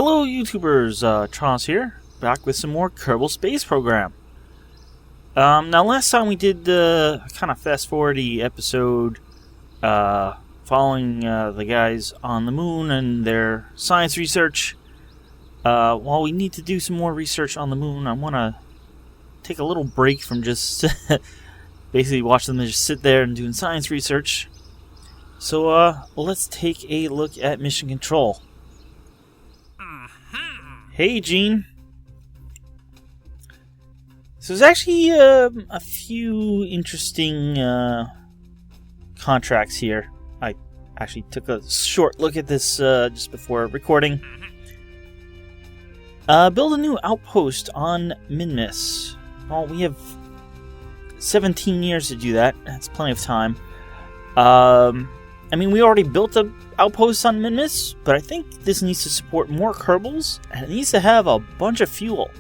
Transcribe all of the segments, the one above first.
Hello YouTubers, Tronos here, back with some more Kerbal Space Program. Now last time we did the kind of fast-forwardy episode following the guys on the moon and their science research. While we need to do some more research on the moon, I want to take a little break from just basically watching them just sit there and doing science research. So let's take a look at mission control. Hey, Gene. So there's actually a few interesting contracts here. I actually took a short look at this just before recording. Build a new outpost on Minmus. Well, we have 17 years to do that. That's plenty of time. I mean, we already built an outpost on Minmus, but I think this needs to support more Kerbals, and it needs to have a bunch of fuel.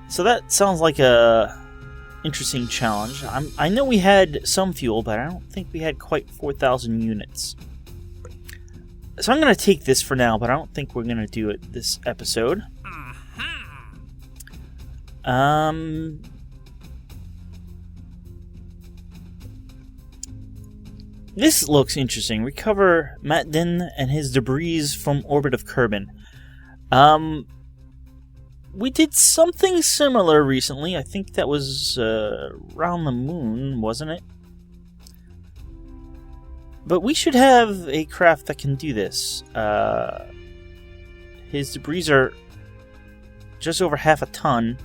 So that sounds like a interesting challenge. I know we had some fuel, but I don't think we had quite 4,000 units. So I'm going to take this for now, but I don't think we're going to do it this episode. This looks interesting. Recover Matdin and his debris from orbit of Kerbin. We did something similar recently. I think that was around the moon, wasn't it? But we should have a craft that can do this. His debris are just over half a ton.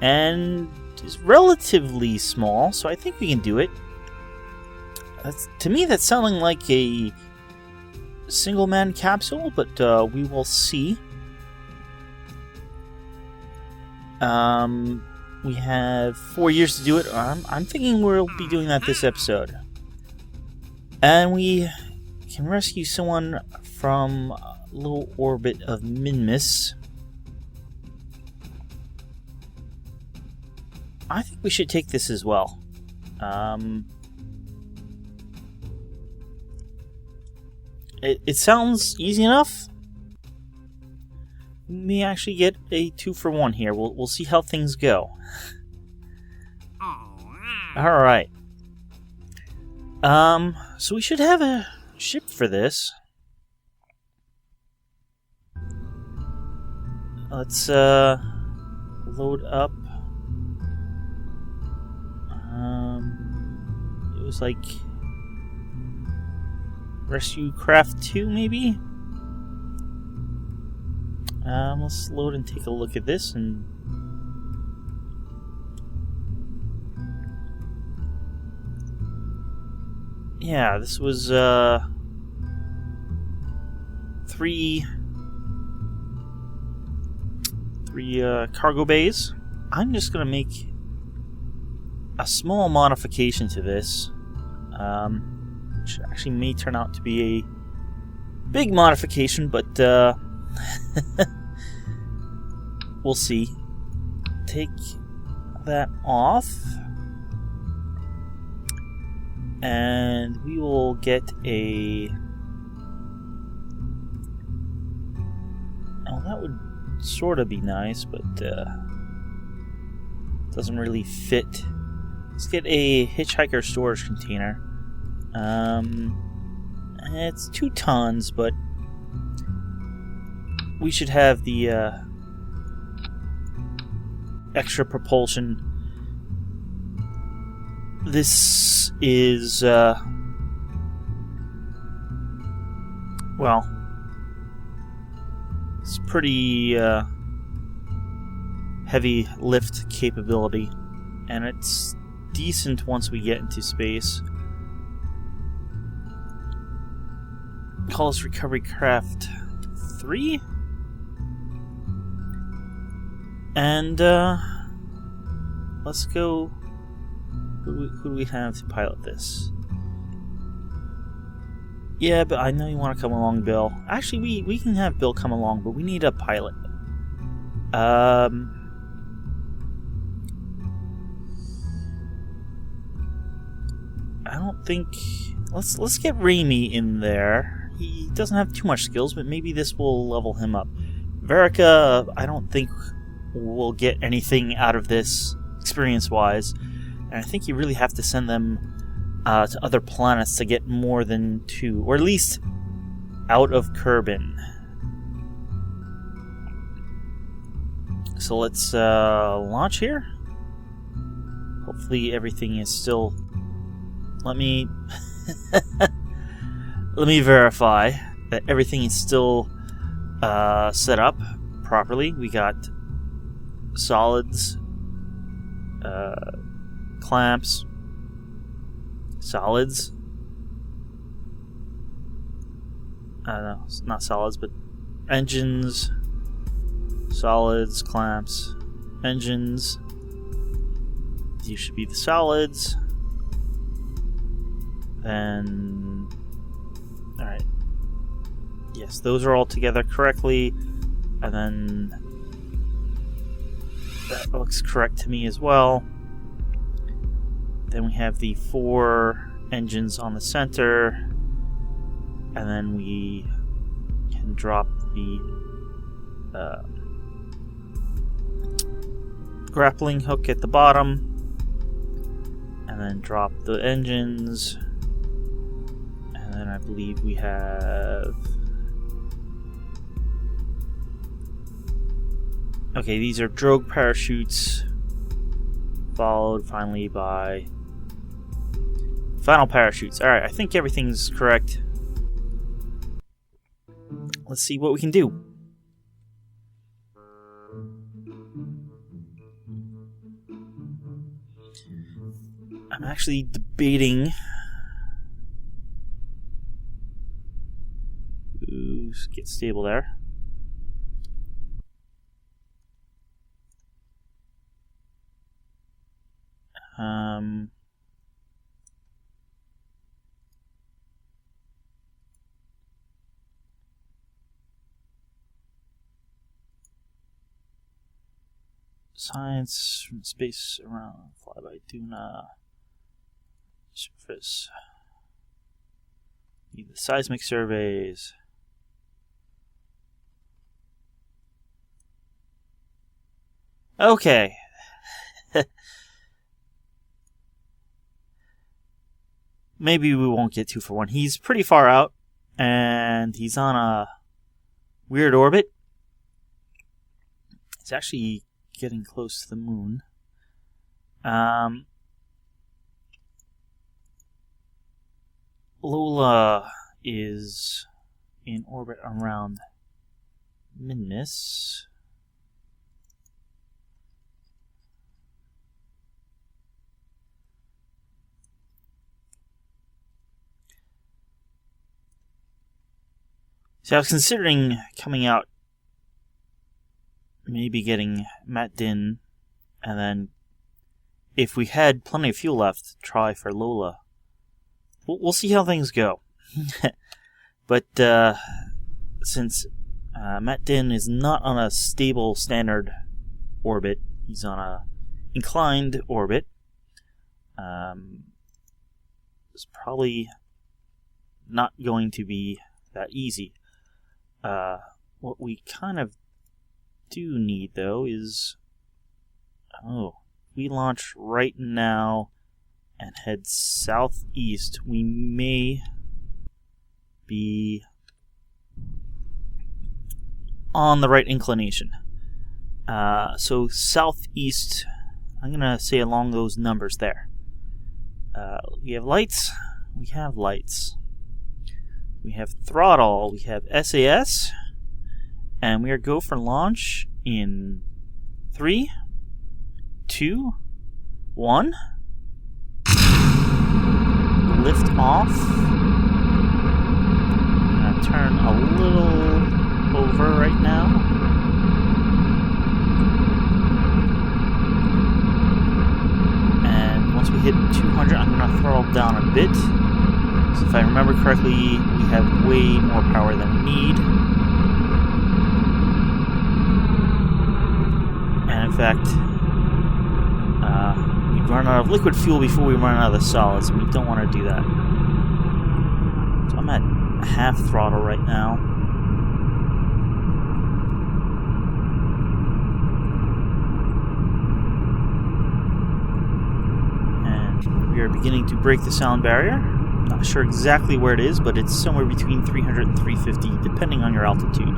And is relatively small, so I think we can do it. To me, that's sounding like a single-man capsule, but we will see. We have 4 years to do it. I'm thinking we'll be doing that this episode. And we can rescue someone from a low orbit of Minmus. I think we should take this as well. It sounds easy enough. We may actually get a 2-for-1 here. We'll see how things go. Alright. So we should have a ship for this. Let's load up. It was like Rescue Craft 2, maybe? Let's load and take a look at this. And yeah, this was three cargo bays. I'm just gonna make a small modification to this. Which actually may turn out to be a big modification, but we'll see. Take that off, and we will get a... Oh, that would sort of be nice, but doesn't really fit. Let's get a hitchhiker storage container. It's 2 tons, but we should have the extra propulsion. This is well, it's pretty heavy lift capability, and it's decent once we get into space. Call us Recovery Craft 3. And let's go. Who do we have to pilot this? Yeah, but I know you want to come along, Bill. Actually, we can have Bill come along, but we need a pilot. I don't think. Let's get Raimi in there. he doesn't have too much skills, but maybe this will level him up. Verica, I don't think we'll get anything out of this experience-wise, and I think you really have to send them to other planets to get more than 2, or at least out of Kerbin. So let's launch here. Hopefully everything is still... Let me verify that everything is still set up properly. We got solids, clamps, solids. No, not solids, but engines, solids, clamps, engines. These should be the solids. Then, alright. Yes, those are all together correctly. And then that looks correct to me as well. Then we have the 4 engines on the center. And then we can drop the grappling hook at the bottom. And then drop the engines. And then I believe we have... Okay, these are drogue parachutes, followed finally by final parachutes. Alright, I think everything's correct. Let's see what we can do. I'm actually debating... Ooh, get stable there. Science from space around flyby Duna surface. Need the seismic surveys. Okay. Maybe we won't get 2 for 1. He's pretty far out, and he's on a weird orbit. It's actually getting close to the moon. Lola is in orbit around Minmus. So I was considering coming out, maybe getting Matdin, and then if we had plenty of fuel left, try for Lola. We'll see how things go. But since Matdin is not on a stable standard orbit, he's on a inclined orbit, it's probably not going to be that easy. What we kind of do need, though, is... we launch right now and head southeast. We may be on the right inclination. So southeast, I'm going to say along those numbers there. We have lights. We have lights. We have throttle, we have SAS, and we are go for launch in 3, 2, 1. Lift off. I'm gonna turn a little over right now. And once we hit 200, I'm gonna throttle down a bit. So if I remember correctly, we have way more power than we need. And in fact, we run out of liquid fuel before we run out of the solids. We don't want to do that. So I'm at half throttle right now. And we are beginning to break the sound barrier. Not sure exactly where it is, but it's somewhere between 300 and 350, depending on your altitude.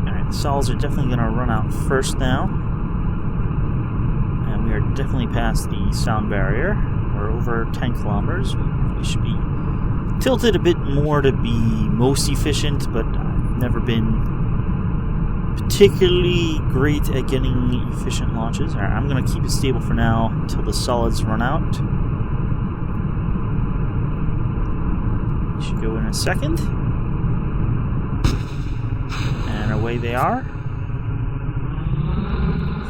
Alright, the solids are definitely going to run out first now. And we are definitely past the sound barrier. We're over 10 kilometers. We should be tilted a bit more to be most efficient, but I've never been particularly great at getting efficient launches. Alright, I'm going to keep it stable for now until the solids run out. We should go in a second. And away they are.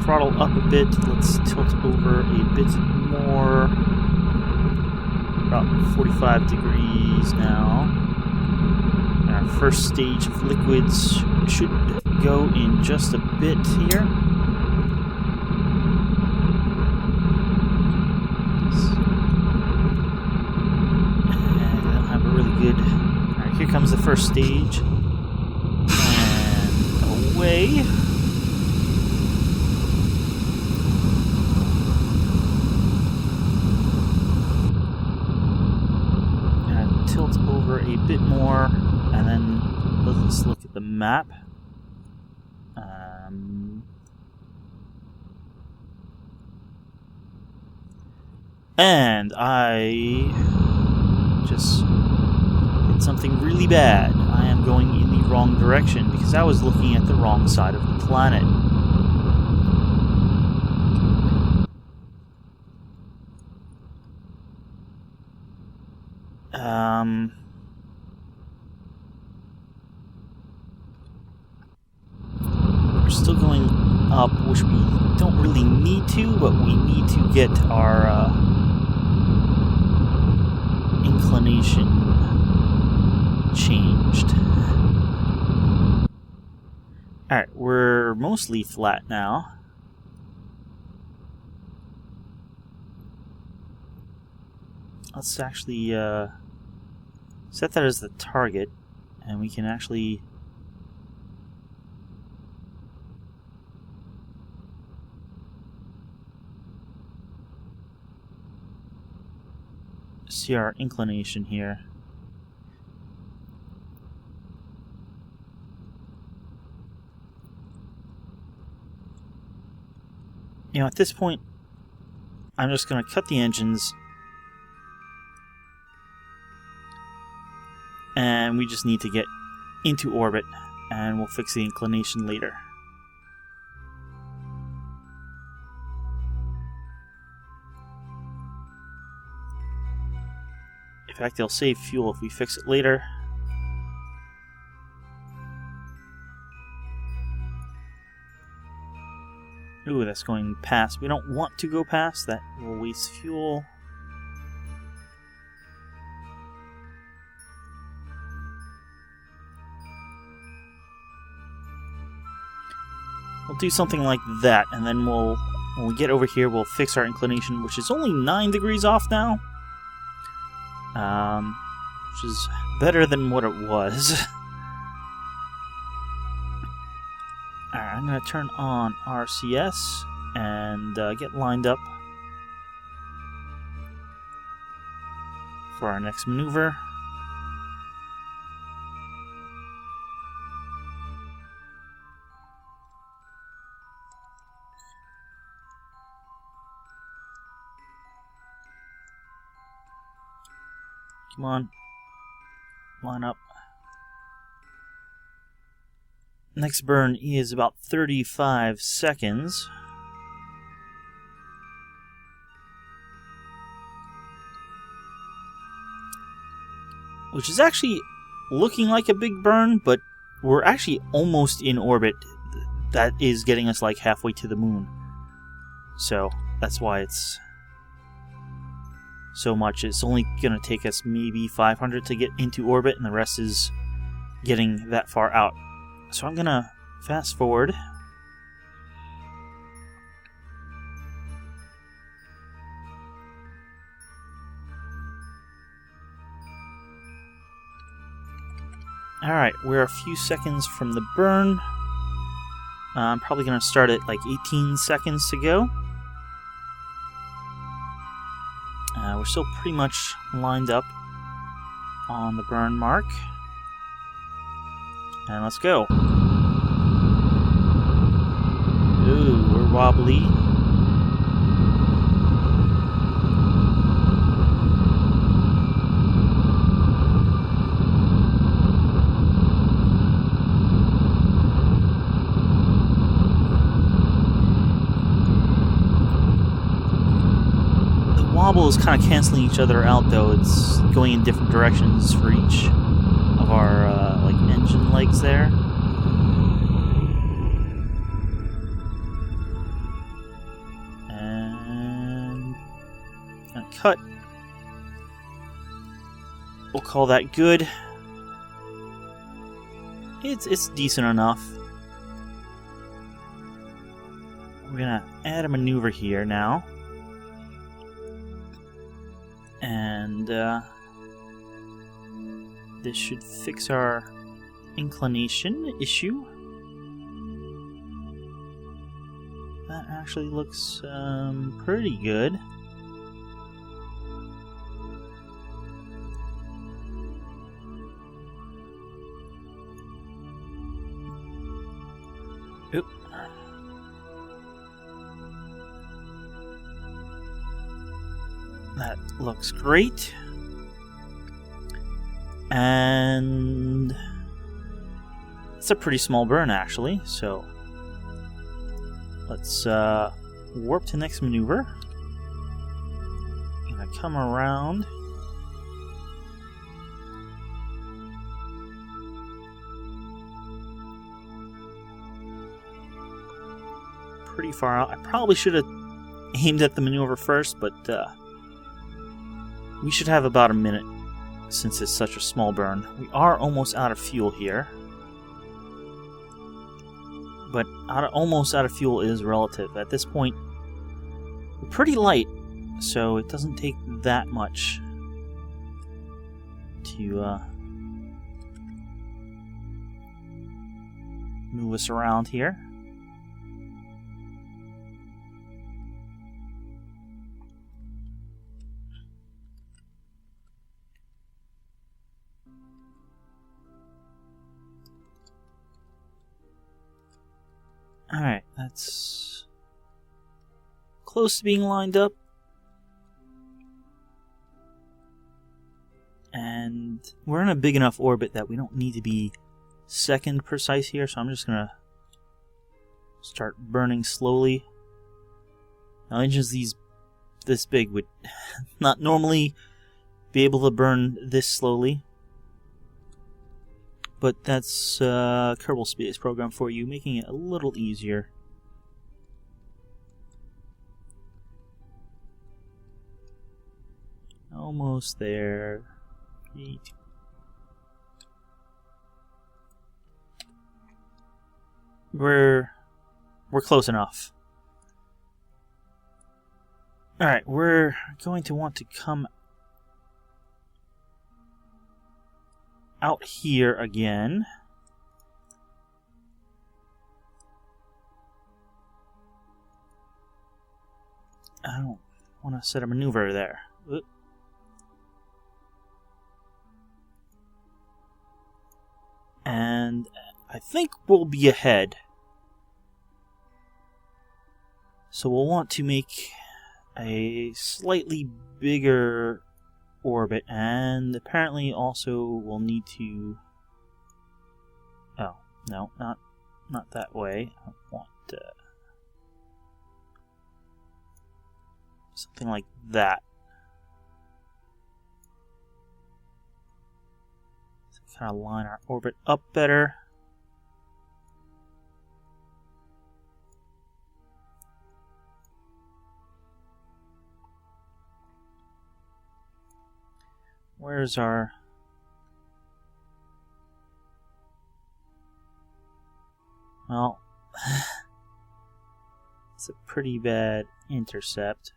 Throttle up a bit. Let's tilt over a bit more. About 45 degrees now. Our first stage of liquids should go in just a bit here. And they'll have a really good... Alright, here comes the first stage. And away. And tilt over a bit more, and then let's look at the map. And I just did something really bad. I am going in the wrong direction because I was looking at the wrong side of the planet. We're still going up, which we don't really need to, but we need to get our inclination changed. Alright, we're mostly flat now. Let's actually set that as the target, and we can actually see our inclination here. You know, at this point, I'm just going to cut the engines, and we just need to get into orbit, and we'll fix the inclination later. In fact, they'll save fuel if we fix it later. Ooh, that's going past. We don't want to go past. That will waste fuel. We'll do something like that, and then when we get over here, we'll fix our inclination, which is only 9 degrees off now. Which is better than what it was. Alright, I'm going to turn on RCS and get lined up for our next maneuver. Come on. Line up. Next burn is about 35 seconds. Which is actually looking like a big burn, but we're actually almost in orbit. That is getting us like halfway to the moon. So that's why it's so much. It's only going to take us maybe 500 to get into orbit, and the rest is getting that far out. So I'm going to fast forward. Alright, we're a few seconds from the burn. I'm probably going to start at like 18 seconds to go. We're still pretty much lined up on the burn mark. And let's go. Ooh, we're wobbly. Wobble is kind of canceling each other out, though. It's going in different directions for each of our like engine legs there. And cut. We'll call that good. It's decent enough. We're gonna add a maneuver here now. And this should fix our inclination issue. That actually looks pretty good. Oop. That looks great. And it's a pretty small burn, actually, so let's warp to next maneuver. Gonna come around. Pretty far out. I probably should have aimed at the maneuver first, but we should have about a minute since it's such a small burn. We are almost out of fuel here. But almost out of fuel is relative. At this point, we're pretty light, so it doesn't take that much to move us around here. Alright, that's close to being lined up. And we're in a big enough orbit that we don't need to be second precise here, so I'm just going to start burning slowly. Now, engines this big would not normally be able to burn this slowly. But that's Kerbal Space Program for you, making it a little easier. Almost there. We're close enough. Alright, we're going to want to come out here again. I don't want to set a maneuver there. Oop. And I think we'll be ahead. So we'll want to make a slightly bigger orbit, and apparently also we'll need to... Oh, no, not that way. I want something like that. So kind of line our orbit up better. Where's our... Well, it's a pretty bad intercept.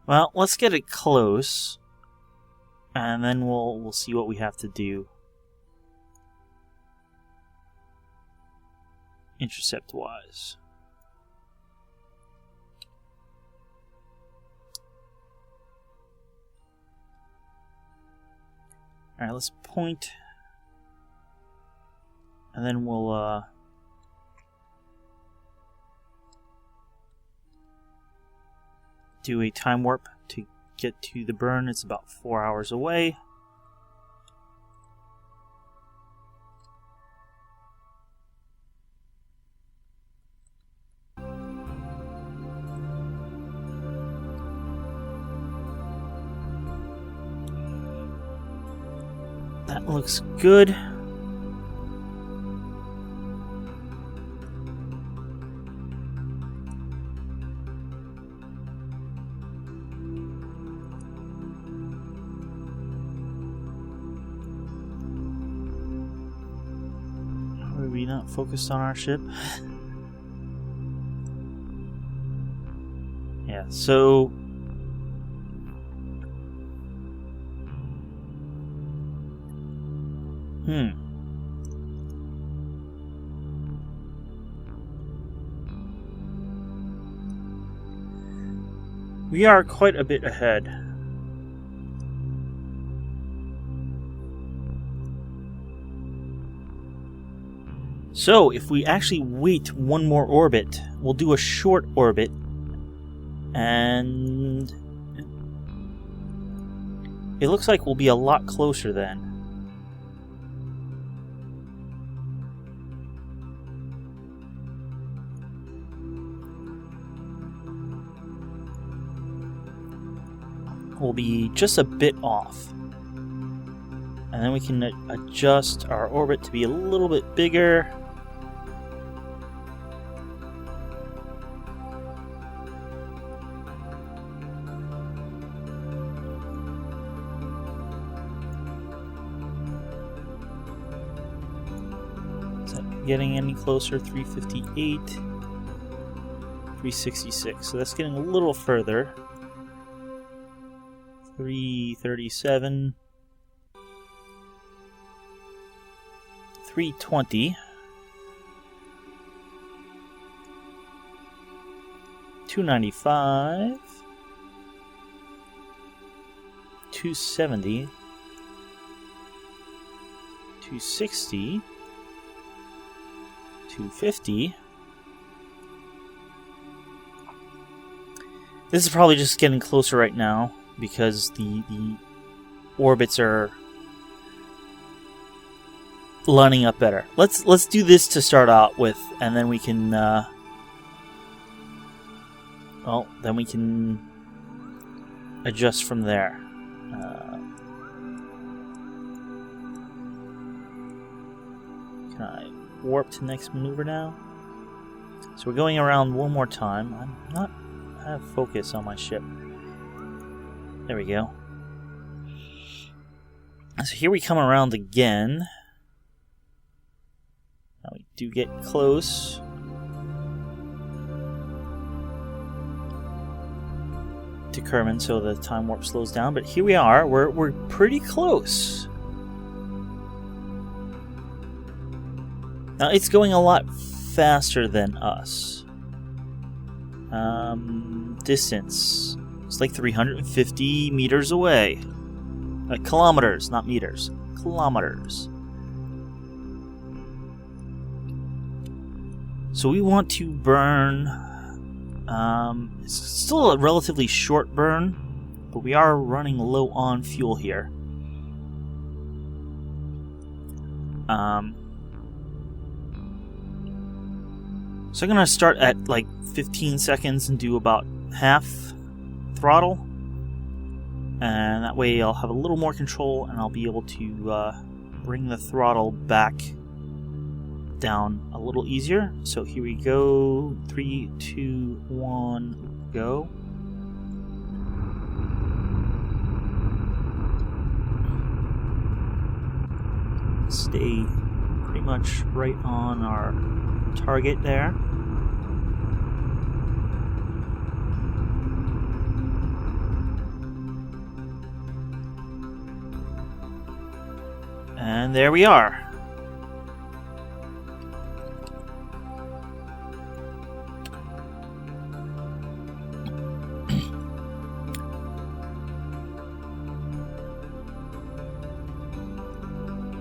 Well, let's get it close. and then we'll see what we have to do intercept wise. All right, let's point, and then we'll do a time warp to get to the burn. It's about 4 hours away. That looks good. Are we not focused on our ship? Yeah, so we are quite a bit ahead. So, if we actually wait one more orbit, we'll do a short orbit, and it looks like we'll be a lot closer then. Will be just a bit off, and then we can adjust our orbit to be a little bit bigger. Is that getting any closer? 358, 366, so that's getting a little further. 337, 320, 295, 270, 260, 250. This is probably just getting closer right now, because the orbits are lining up better. Let's do this to start out with, and then we can then we can adjust from there. Can I warp to next maneuver now? So we're going around one more time. I have focus on my ship. There we go. So here we come around again. Now we do get close. To Kerbin, so the time warp slows down, but here we are. We're pretty close. Now it's going a lot faster than us. Distance. It's like 350 meters away. Kilometers, not meters. Kilometers. So we want to burn... it's still a relatively short burn, but we are running low on fuel here. So I'm going to start at like 15 seconds and do about half throttle, and that way I'll have a little more control and I'll be able to bring the throttle back down a little easier. So here we go. 3, 2, 1, go. Stay pretty much right on our target there. And there we are.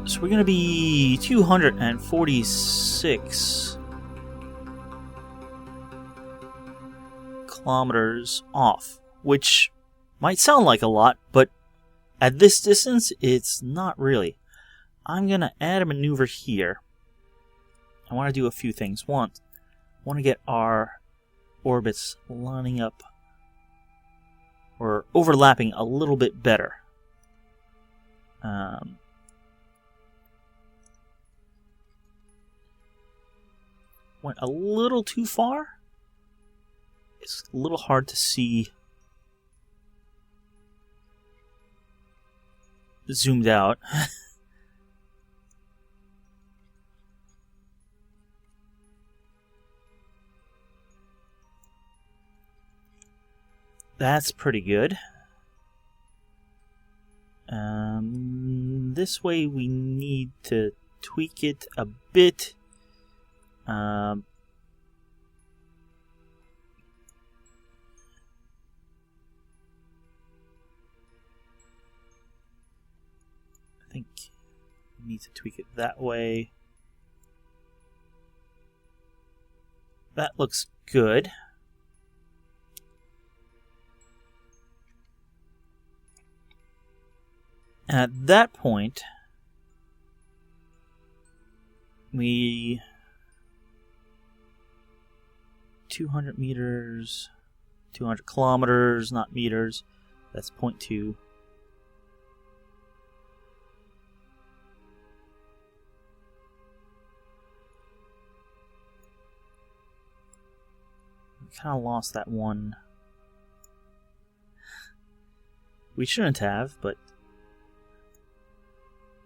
So we're going to be 246 kilometers off, which might sound like a lot, but at this distance, it's not really. I'm going to add a maneuver here. I want to do a few things. One, I want to get our orbits lining up or overlapping a little bit better. Went a little too far. It's a little hard to see zoomed out. That's pretty good. This way we need to tweak it a bit. I think we need to tweak it that way. That looks good. At that point, we 200 meters, 200 kilometers, not meters. That's 0.2. We kind of lost that one. We shouldn't have, but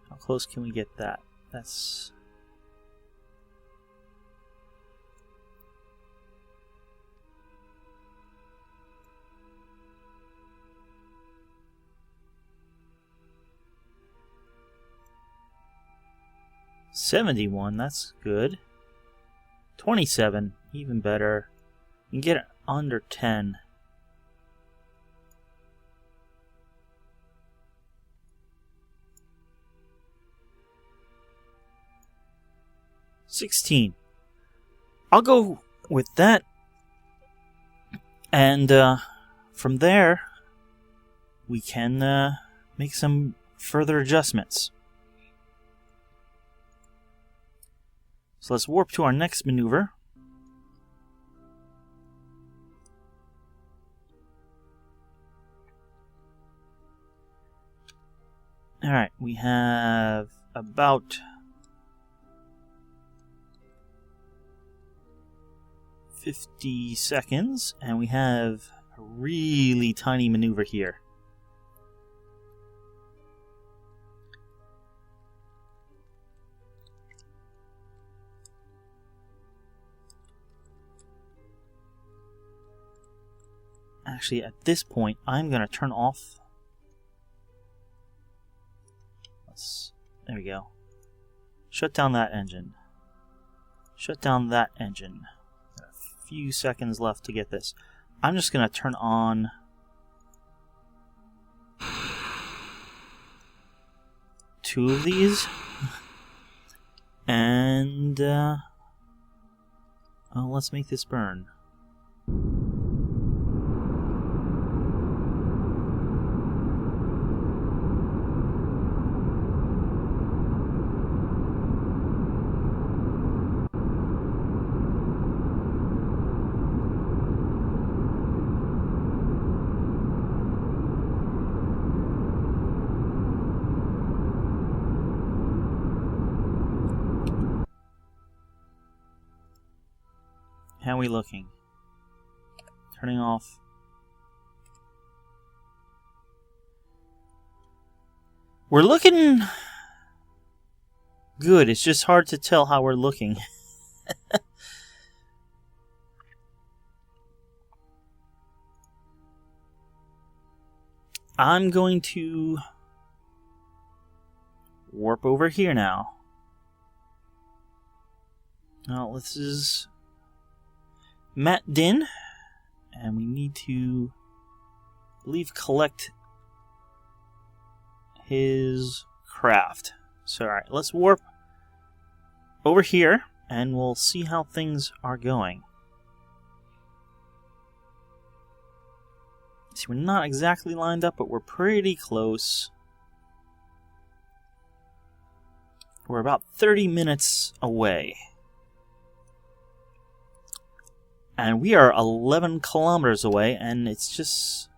how close can we get that? That's... $71, that's good. 27, even better. You can get it under 10. $16. I'll go with that. And from there, we can make some further adjustments. So let's warp to our next maneuver. Alright, we have about 50 seconds, and we have a really tiny maneuver here. Actually, at this point, I'm going to turn off. There we go. Shut down that engine. Shut down that engine. Got a few seconds left to get this. I'm just going to turn on two of these. And let's make this burn. How are we looking? Turning off. We're looking good. It's just hard to tell how we're looking. I'm going to warp over here now. Now, this is Matdin, and we need to, I believe, collect his craft. So, alright, let's warp over here, and we'll see how things are going. See, we're not exactly lined up, but we're pretty close. We're about 30 minutes away. And we are 11 kilometers away, and it's just...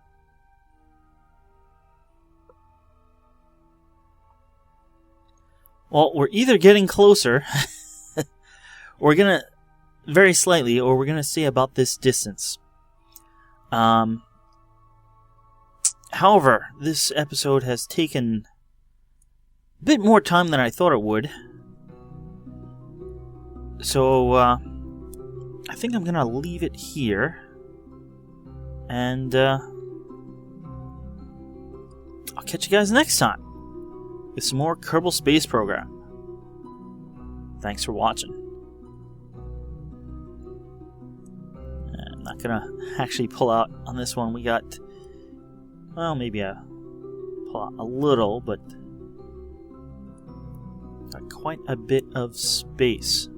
Well, we're either getting closer, or we're gonna... very slightly, or we're gonna stay about this distance. However, this episode has taken a bit more time than I thought it would. So, I think I'm gonna leave it here. And, I'll catch you guys next time with some more Kerbal Space Program. Thanks for watching. I'm not gonna actually pull out on this one. We got... Well, maybe I pull out a little, but got quite a bit of space.